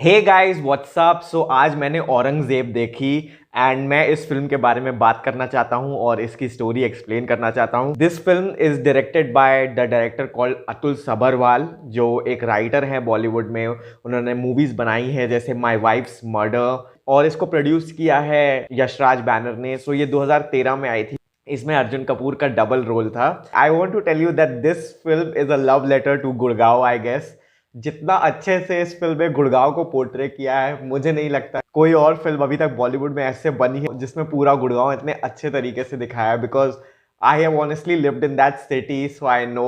Hey guys what's up. सो आज मैंने औरंगजेब देखी एंड मैं इस फिल्म के बारे में बात करना चाहता हूं और इसकी स्टोरी एक्सप्लेन करना चाहता हूं। This film is directed by the director called Atul Sabharwal, जो एक राइटर है बॉलीवुड में। उन्होंने मूवीज बनाई हैं जैसे माय वाइफ्स मर्डर, और इसको प्रोड्यूस किया है यशराज बैनर ने। सो ये 2013 में आई थी। इसमें अर्जुन कपूर का डबल रोल था। I want to tell you that this film is a love letter to Gurgaon. I guess जितना अच्छे से इस फिल्म में गुड़गांव को पोर्ट्रे किया है, मुझे नहीं लगता कोई और फिल्म अभी तक बॉलीवुड में ऐसे बनी है जिसमें पूरा गुड़गांव इतने अच्छे तरीके से दिखाया है। Because I have honestly lived in that city, so I know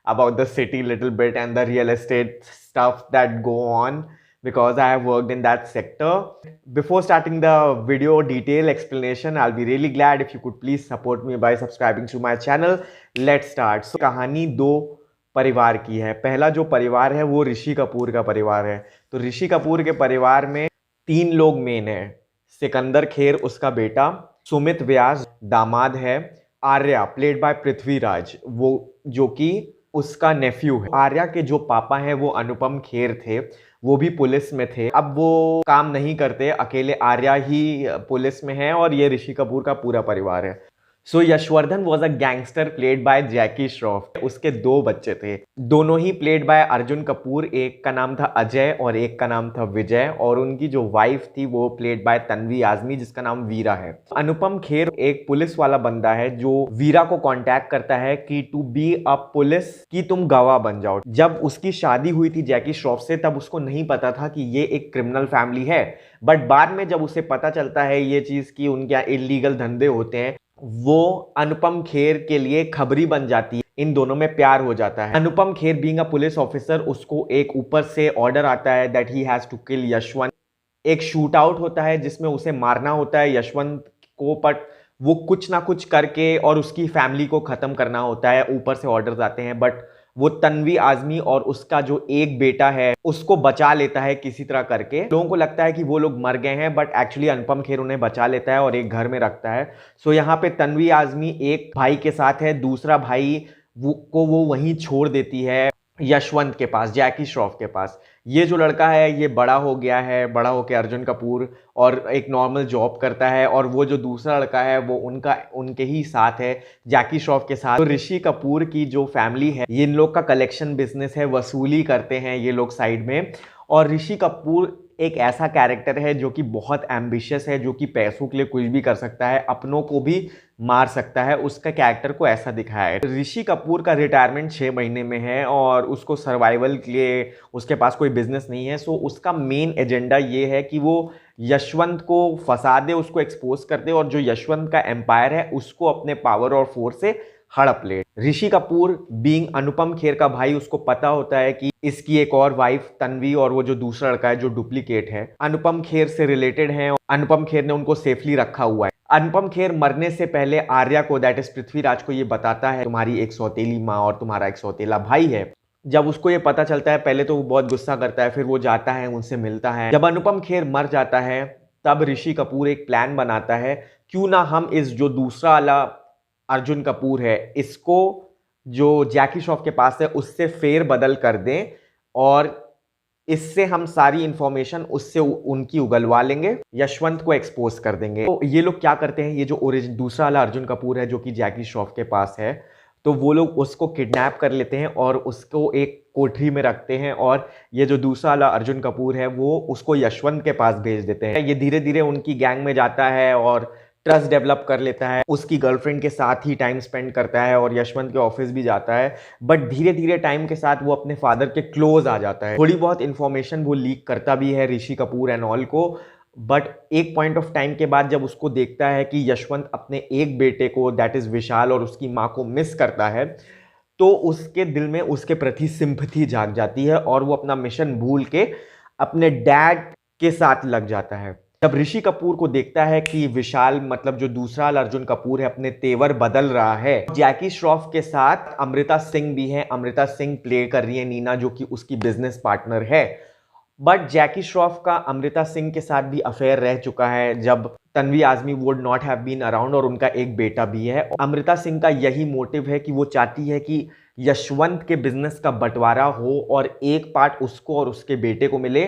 about the city little bit and the real estate stuff that go on because I have worked in that sector. Before starting the video detail explanation, I'll be really glad if you could please support me by subscribing to my channel. Let's start. So कहानी दो परिवार की है। पहला जो परिवार है वो ऋषि कपूर का परिवार है। तो ऋषि कपूर के परिवार में तीन लोग मेन है। सिकंदर खेर उसका बेटा, सुमित व्यास दामाद है, आर्या प्लेड बाय पृथ्वीराज वो जो कि उसका नेफ्यू है। आर्या के जो पापा हैं वो अनुपम खेर थे, वो भी पुलिस में थे। अब वो काम नहीं करते, अकेले आर्या ही पुलिस में है और ये ऋषि कपूर का पूरा परिवार है। So Yashvardhan was a gangster played by Jackie Shroff. उसके दो बच्चे थे, दोनों ही प्लेड बाय अर्जुन कपूर। एक का नाम था अजय और एक का नाम था विजय, और उनकी जो वाइफ थी वो प्लेड बाय तन्वी आजमी, जिसका नाम वीरा है। अनुपम खेर एक पुलिस वाला बंदा है जो वीरा को कांटेक्ट करता है कि टू बी अ पुलिस, कि तुम गवाह बन जाओ। जब उसकी शादी हुई थी जैकी श्रॉफ से, तब उसको नहीं पता था कि ये एक क्रिमिनल फैमिली है। बट बाद में जब उसे पता चलता है ये चीज कि उनके यहाँ इलीगल धंधे होते हैं, वो अनुपम खेर के लिए खबरी बन जाती है। इन दोनों में प्यार हो जाता है। Anupam Kher being a police officer, उसको एक ऊपर से ऑर्डर आता है that he has to kill Yashwant. एक शूट आउट होता है जिसमें उसे मारना होता है यशवंत को, बट वो कुछ ना कुछ करके और उसकी फैमिली को खत्म करना होता है। ऊपर से ऑर्डर्स आते हैं, बट वो तन्वी आजमी और उसका जो एक बेटा है उसको बचा लेता है किसी तरह करके। लोगों को लगता है कि वो लोग मर गए हैं, बट एक्चुअली अनुपम खेर उन्हें बचा लेता है और एक घर में रखता है। सो यहाँ पे तन्वी आजमी एक भाई के साथ है, दूसरा भाई वो वहीं छोड़ देती है यशवंत के पास, जैकी श्रॉफ के पास। ये जो लड़का है ये बड़ा हो गया है, बड़ा होकर अर्जुन कपूर, और एक नॉर्मल जॉब करता है। और वो जो दूसरा लड़का है वो उनके ही साथ है, जैकी श्रॉफ के साथ। तो ऋषि कपूर की जो फैमिली है, ये इन लोग का कलेक्शन बिजनेस है, वसूली करते हैं ये लोग साइड में। और ऋषि कपूर एक ऐसा कैरेक्टर है जो कि बहुत एम्बिशियस है, जो कि पैसों के लिए कुछ भी कर सकता है, अपनों को भी मार सकता है। उसका कैरेक्टर को ऐसा दिखाया है। ऋषि कपूर का रिटायरमेंट 6 महीने में है और उसको सर्वाइवल के लिए उसके पास कोई बिजनेस नहीं है। सो उसका मेन एजेंडा ये है कि वो यशवंत को फंसा दे, उसको एक्सपोज कर दे, और जो यशवंत का एम्पायर है उसको अपने पावर और फोर्स से हड़प ले। ऋषि कपूर बीइंग अनुपम खेर का भाई, उसको पता होता है कि इसकी एक और वाइफ तन्वी और वो जो दूसरा लड़का है जो डुप्लीकेट है, अनुपम खेर से रिलेटेड है। अनुपम खेर ने उनको सेफली रखा हुआ है। अनुपम खेर मरने से पहले आर्या को, दैट इज पृथ्वीराज को, ये बताता है तुम्हारी एक सौतेली माँ और तुम्हारा एक सौतेला भाई है। जब उसको ये पता चलता है, पहले तो वो बहुत गुस्सा करता है, फिर वो जाता है उनसे मिलता है। जब अनुपम खेर मर जाता है तब ऋषि कपूर एक प्लान बनाता है, क्यों ना हम इस जो दूसरा वाला अर्जुन कपूर है इसको जो जैकी श्रॉफ के पास है उससे फेर बदल कर दें, और इससे हम सारी इंफॉर्मेशन उससे उनकी उगलवा लेंगे, यशवंत को एक्सपोज कर देंगे। तो ये लोग क्या करते हैं, ये जो दूसरा वाला अर्जुन कपूर है जो कि जैकी श्रॉफ के पास है, तो वो लोग उसको किडनैप कर लेते हैं और उसको एक कोठरी में रखते हैं, और ये जो दूसरा वाला अर्जुन कपूर है वो उसको यशवंत के पास भेज देते हैं। ये धीरे धीरे उनकी गैंग में जाता है और ट्रस्ट डेवलप कर लेता है, उसकी गर्लफ्रेंड के साथ ही टाइम स्पेंड करता है और यशवंत के ऑफिस भी जाता है। बट धीरे धीरे टाइम के साथ वो अपने फादर के क्लोज आ जाता है। थोड़ी बहुत इंफॉर्मेशन वो लीक करता भी है ऋषि कपूर एंड ऑल को, बट एक पॉइंट ऑफ टाइम के बाद जब उसको देखता है कि यशवंत अपने एक बेटे को, दैट इज विशाल, और उसकी माँ को मिस करता है, तो उसके दिल में उसके प्रति सिंपैथी जाग जाती है और वो अपना मिशन भूल के अपने डैड के साथ लग जाता है। जब ऋषि कपूर को देखता है कि विशाल, मतलब जो दूसरा अर्जुन कपूर है, अपने तेवर बदल रहा है, जैकी श्रॉफ के साथ अमृता सिंह भी है। अमृता सिंह प्ले कर रही है नीना, जो कि उसकी बिजनेस पार्टनर है। बट जैकी श्रॉफ का अमृता सिंह के साथ भी अफेयर रह चुका है जब Tanvi Azmi would not have been around, और उनका एक बेटा भी है। अमृता सिंह का यही मोटिव है कि वो चाहती है कि यशवंत के बिजनेस का बंटवारा हो और एक पार्ट उसको और उसके बेटे को मिले,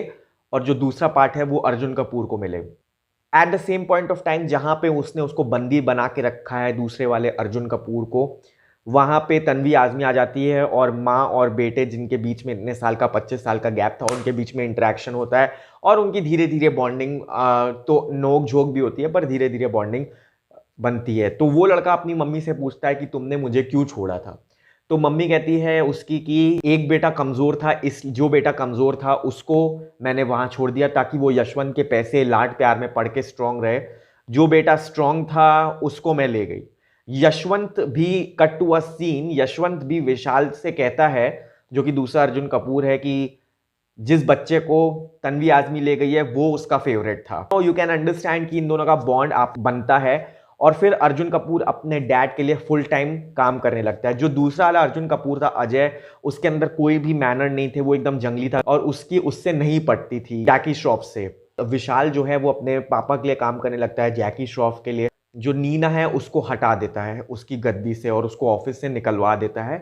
और जो दूसरा पार्ट है वो अर्जुन कपूर को मिले। At the same point of time जहां पे उसने उसको बंदी बना के रखा है दूसरे वाले अर्जुन कपूर को, वहां पे तन्वी आज़मी आ जाती है और माँ और बेटे जिनके बीच में इतने साल का 25 साल का गैप था उनके बीच में इंटरेक्शन होता है और उनकी धीरे धीरे बॉन्डिंग, तो नोक झोंक भी होती है पर धीरे धीरे बॉन्डिंग बनती है। तो वो लड़का अपनी मम्मी से पूछता है कि तुमने मुझे क्यों छोड़ा था। तो मम्मी कहती है उसकी कि एक बेटा कमजोर था, इस जो बेटा कमजोर था उसको मैंने वहां छोड़ दिया ताकि वो यशवंत के पैसे लाड प्यार में पढ़ के स्ट्रांग रहे। जो बेटा स्ट्रांग था उसको मैं ले गई। यशवंत भी, cut to a scene, Yashwant भी विशाल से कहता है, जो कि दूसरा अर्जुन कपूर है, कि जिस बच्चे को तन्वी आज़मी ले गई है वो उसका फेवरेट था। तो यू कैन अंडरस्टैंड कि इन दोनों का बॉन्ड आप बनता है। और फिर अर्जुन कपूर अपने डैड के लिए फुल टाइम काम करने लगता है। जो दूसरा वाला अर्जुन कपूर था अजय, उसके अंदर कोई भी मैनर नहीं थे, वो एकदम जंगली था और उसकी उससे नहीं पटती थी जैकी श्रॉफ से। विशाल जो है वो अपने पापा के लिए काम करने लगता है, जैकी श्रॉफ के लिए। जो नीना है उसको हटा देता है उसकी गद्दी से और उसको ऑफिस से निकलवा देता है,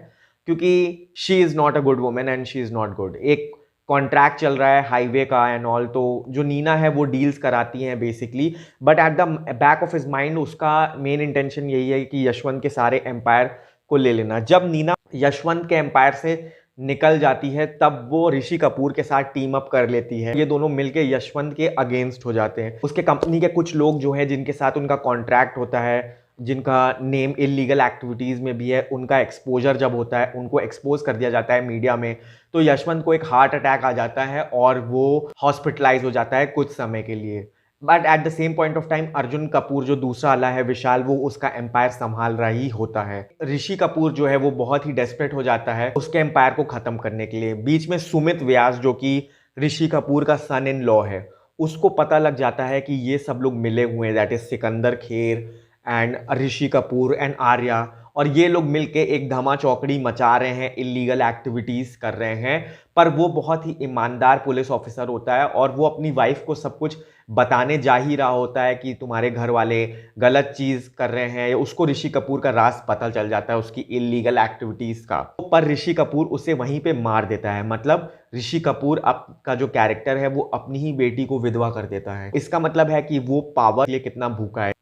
क्योंकि she is not a good women and she is not good. एक कॉन्ट्रैक्ट चल रहा है हाईवे का एंड ऑल, तो जो नीना है वो डील्स कराती हैं basically, but at the back of his mind उसका मेन इंटेंशन यही है कि यशवंत के सारे एम्पायर को ले लेना। जब नीना यशवंत के एम्पायर से निकल जाती है तब वो ऋषि कपूर के साथ टीम अप कर लेती है। ये दोनों मिलके यशवंत के अगेंस्ट हो जाते हैं। उसके कंपनी के कुछ लोग जो है जिनके साथ उनका कॉन्ट्रैक्ट होता है, जिनका नेम इलीगल एक्टिविटीज में भी है, उनका एक्सपोजर जब होता है, उनको एक्सपोज कर दिया जाता है मीडिया में, तो यशवंत को एक हार्ट अटैक आ जाता है और वो हॉस्पिटलाइज हो जाता है कुछ समय के लिए। But at the same point of time Arjun Kapoor जो दूसरा वाला है विशाल, वो उसका एम्पायर संभाल रहा ही होता है। ऋषि कपूर जो है वो बहुत ही डेस्परेट हो जाता है उसके एम्पायर को खत्म करने के लिए। बीच में सुमित व्यास जो कि ऋषि कपूर का सन इन लॉ है, उसको पता लग जाता है कि ये सब लोग मिले हुए हैं, that is Sikandar Kher and Rishi Kapoor and Arya, और ये लोग मिलके एक धमा चौकड़ी मचा रहे हैं, इलीगल एक्टिविटीज कर रहे हैं। पर वो बहुत ही ईमानदार पुलिस ऑफिसर होता है और वो अपनी वाइफ को सब कुछ बताने जा ही रहा होता है कि तुम्हारे घर वाले गलत चीज कर रहे हैं। उसको ऋषि कपूर का राज पता चल जाता है उसकी इलीगल एक्टिविटीज का, पर ऋषि कपूर उसे वहीं पे मार देता है। मतलब ऋषि कपूर का जो कैरेक्टर है वो अपनी ही बेटी को विधवा कर देता है। इसका मतलब है कि वो पावर के लिए कितना भूखा है।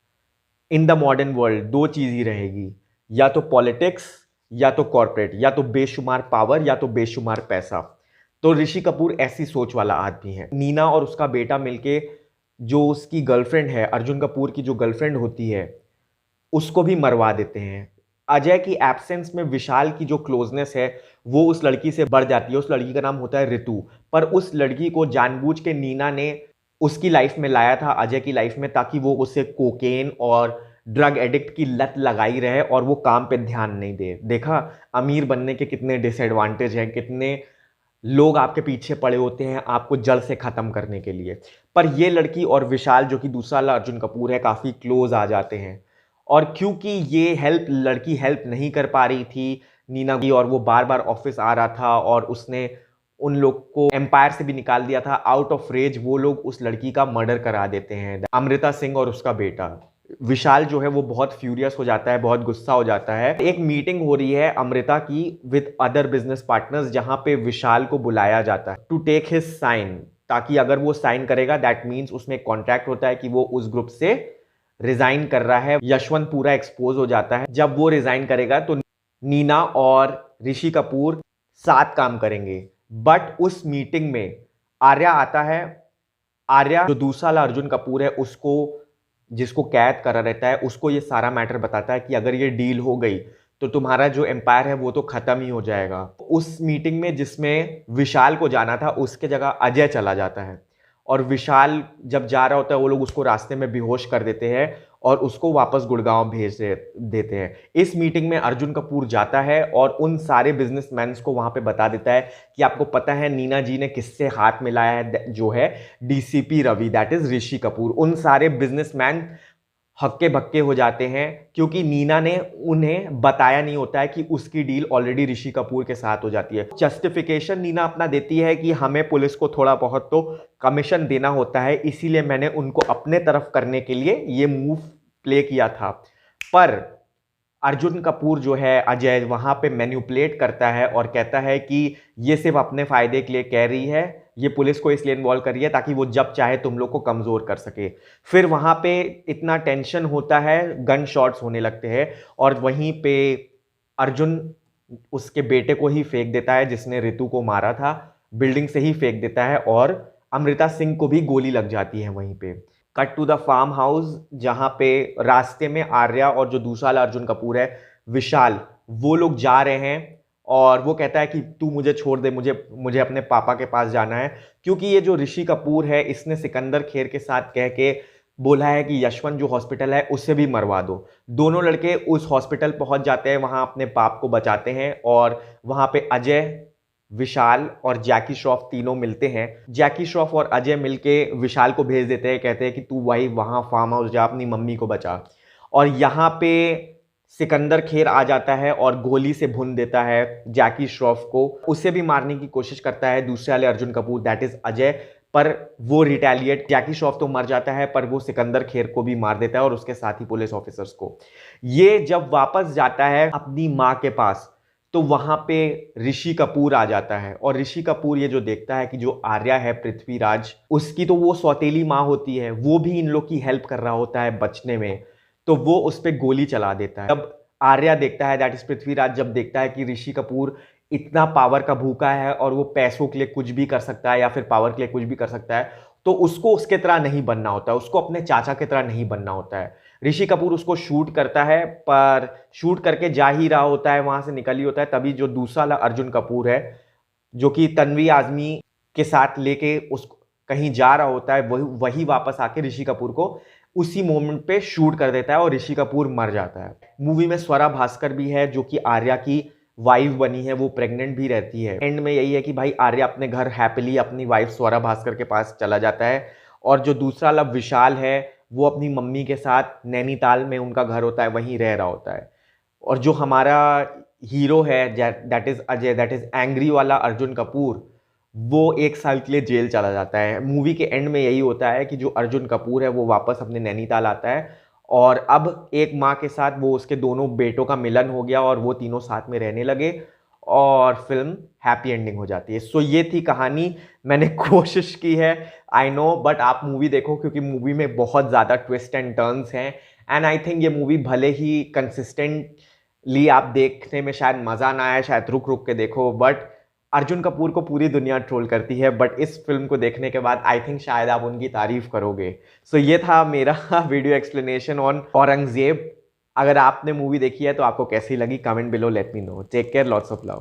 इन द मॉडर्न वर्ल्ड दो चीज ही रहेगी, या तो पॉलिटिक्स या तो कॉर्पोरेट, या तो बेशुमार पावर या तो बेशुमार पैसा। तो ऋषि कपूर ऐसी सोच वाला आदमी है। नीना और उसका बेटा मिलके जो उसकी गर्लफ्रेंड है, अर्जुन कपूर की जो गर्लफ्रेंड होती है, उसको भी मरवा देते हैं। अजय की एब्सेंस में विशाल की जो क्लोजनेस है वो उस लड़की से बढ़ जाती है। उस लड़की का नाम होता है ऋतु। पर उस लड़की को जानबूझ के नीना ने उसकी लाइफ में लाया था, अजय की लाइफ में, ताकि वो उसे कोकेन और ड्रग एडिक्ट की लत लगाई रहे और वो काम पे ध्यान नहीं दे। देखा अमीर बनने के कितने डिसएडवांटेज हैं, कितने लोग आपके पीछे पड़े होते हैं आपको जड़ से खत्म करने के लिए। पर ये लड़की और विशाल जो कि दूसरा वाला अर्जुन कपूर है काफी क्लोज आ जाते हैं। और क्योंकि ये लड़की हेल्प नहीं कर पा रही थी नीना की, और वो बार बार ऑफिस आ रहा था और उसने उन लोग को एम्पायर से भी निकाल दिया था, आउट ऑफ रेज वो लोग उस लड़की का मर्डर करा देते हैं, अमृता सिंह और उसका बेटा। विशाल जो है वो बहुत फ्यूरियस हो जाता है, बहुत गुस्सा हो जाता है। एक मीटिंग हो रही है अमृता की विद अदर बिजनेस पार्टनर्स, जहां पे विशाल को बुलाया जाता है टू टेक हिज साइन, ताकि अगर वो साइन करेगा दैट मीन्स उसमें कॉन्ट्रैक्ट होता है कि वो उस ग्रुप से रिजाइन कर रहा है। यशवंत पूरा एक्सपोज हो जाता है। जब वो रिजाइन करेगा तो नीना और ऋषि कपूर साथ काम करेंगे। बट उस मीटिंग में आर्या आता है। आर्या जो दूसरा वाला अर्जुन कपूर है उसको, जिसको कैद करा रहता है, उसको ये सारा मैटर बताता है कि अगर ये डील हो गई तो तुम्हारा जो एम्पायर है वो तो खत्म ही हो जाएगा। उस मीटिंग में जिसमें विशाल को जाना था उसके जगह अजय चला जाता है, और विशाल जब जा रहा होता है वो लोग उसको रास्ते में बेहोश कर देते हैं और उसको वापस गुड़गांव भेज देते हैं। इस मीटिंग में अर्जुन कपूर जाता है और उन सारे बिजनेसमैन को वहां पे बता देता है कि आपको पता है नीना जी ने किससे हाथ मिलाया है, जो है DCP Ravi, that is Rishi Kapoor. उन सारे बिजनेसमैन हक्के बक्के हो जाते हैं क्योंकि नीना ने उन्हें बताया नहीं होता है कि उसकी डील ऑलरेडी ऋषि कपूर के साथ हो जाती है। जस्टिफिकेशन नीना अपना देती है कि हमें पुलिस को थोड़ा बहुत तो कमीशन देना होता है, इसीलिए मैंने उनको अपने तरफ करने के लिए ये मूव प्ले किया था। पर अर्जुन कपूर जो है अजय वहां पे मैन्युपुलेट करता है और कहता है कि ये सिर्फ अपने फायदे के लिए कह रही है, ये पुलिस को इसलिए इन्वॉल्व करी है ताकि वो जब चाहे तुम लोग को कमजोर कर सके। फिर वहां पे इतना टेंशन होता है, गन शॉट्स होने लगते हैं और वहीं पे अर्जुन उसके बेटे को ही फेंक देता है जिसने रितु को मारा था, बिल्डिंग से ही फेंक देता है और अमृता सिंह को भी गोली लग जाती है वहीं पे। Cut to the farmhouse जहां पे रास्ते में आर्या और जो दूसरा वाला अर्जुन कपूर है विशाल, वो लोग जा रहे हैं और वो कहता है कि तू मुझे छोड़ दे, मुझे मुझे अपने पापा के पास जाना है, क्योंकि ये जो ऋषि कपूर है इसने सिकंदर खेर के साथ कह के बोला है कि यशवंत जो हॉस्पिटल है उसे भी मरवा दो। दोनों लड़के उस हॉस्पिटल पहुंच जाते हैं, वहां अपने बाप को बचाते हैं और वहां पे अजय, विशाल और जैकी श्रॉफ तीनों मिलते हैं। जैकी श्रॉफ और अजय मिलके विशाल को भेज देते हैं, कहते हैं कि तू वही वहां फार्म हाउस जा, अपनी मम्मी को बचा। और यहाँ पे सिकंदर खेर आ जाता है और गोली से भून देता है जैकी श्रॉफ को, उसे भी मारने की कोशिश करता है दूसरे वाले अर्जुन कपूर दैट इज अजय, पर वो रिटेलिएट, जैकी श्रॉफ तो मर जाता है पर वो सिकंदर खेर को भी मार देता है और उसके साथ ही पुलिस ऑफिसर्स को। ये जब वापस जाता है अपनी माँ के पास तो वहां पे ऋषि कपूर आ जाता है और ऋषि कपूर ये जो देखता है कि जो आर्या है पृथ्वीराज, उसकी तो वो सौतेली माँ होती है, वो भी इन लोग की हेल्प कर रहा होता है बचने में, तो वो उस पर गोली चला देता है। जब आर्या देखता है दैट इज पृथ्वीराज, जब देखता है कि ऋषि कपूर इतना पावर का भूखा है और वो पैसों के लिए कुछ भी कर सकता है या फिर पावर के लिए कुछ भी कर सकता है, तो उसको उसके तरह नहीं बनना होता है, उसको अपने चाचा की तरह नहीं बनना होता है। ऋषि कपूर उसको शूट करता है, पर शूट करके जा ही रहा होता है, वहां से निकल ही होता है, तभी जो दूसरा वाला अर्जुन कपूर है जो कि तन्वी आजमी के साथ लेके उसको कहीं जा रहा होता है, वही वापस आके ऋषि कपूर को उसी मोमेंट पे शूट कर देता है और ऋषि कपूर मर जाता है। मूवी में स्वरा भास्कर भी है जो कि आर्या की वाइफ बनी है, वो प्रेग्नेंट भी रहती है। एंड में यही है कि भाई आर्या अपने घर हैप्पीली अपनी वाइफ स्वरा भास्कर के पास चला जाता है और जो दूसरा वाला विशाल है वो अपनी मम्मी के साथ नैनीताल में उनका घर होता है, वहीं रह रहा होता है। और जो हमारा हीरो है that is Ajay, that is angry वाला अर्जुन कपूर, वो 1 साल के लिए जेल चला जाता है। मूवी के एंड में यही होता है कि जो अर्जुन कपूर है वो वापस अपने नैनीताल आता है और अब एक माँ के साथ वो उसके दोनों बेटों का मिलन हो गया और वो तीनों साथ में रहने लगे और फिल्म हैप्पी एंडिंग हो जाती है। सो ये थी कहानी, मैंने कोशिश की है, आई नो, बट आप मूवी देखो क्योंकि मूवी में बहुत ज़्यादा ट्विस्ट एंड टर्न्स हैं एंड आई थिंक ये मूवी भले ही कंसिस्टेंटली आप देखने में शायद मज़ा ना आए, शायद रुक रुक के देखो, बट अर्जुन कपूर को पूरी दुनिया ट्रोल करती है, बट इस फिल्म को देखने के बाद आई थिंक शायद आप उनकी तारीफ करोगे। सो ये था मेरा वीडियो एक्सप्लेनेशन ऑन औरंगजेब। अगर आपने मूवी देखी है तो आपको कैसी लगी, comment below let me know. Take care, lots of love.